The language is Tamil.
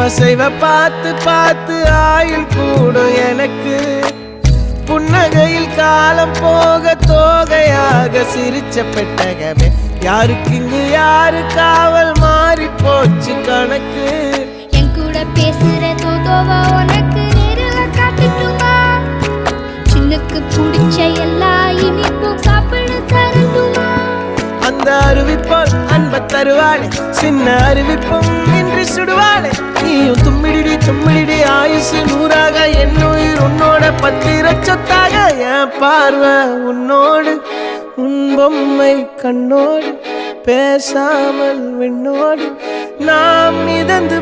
அசைவ பார்த்து பார்த்து ஆயுள் கூடும் எனக்கு. புன்னகையில் காலம் போக தோகையாக சிரிச்ச பெட்டகமே. யாருக்கு இங்கு யாரு காவல் மாறி போச்சு கணக்கு. என் கூட பேசுற தோதோவா உனக்கு நேரில காட்டுட்டுமா? சின்னுக்கு பிடிச்ச எல்லா இனிப்பும் சாப்பிட தரட்டுமா? அந்த அறிவிப்பால் அன்ப தருவாளே, சின்ன அறிவிப்பும் இன்று சுடுவாளே. நீயும் தும்மிடி தும்மிடி ஆயுசு நூறாக, என் உயிர் உன்னோட பத்திர சொத்தாக. என் பார்வை உன்னோடு, உன் பொம்மை கண்ணோடு, பேசாமல் விண்ணோடு நாம் மிதந்து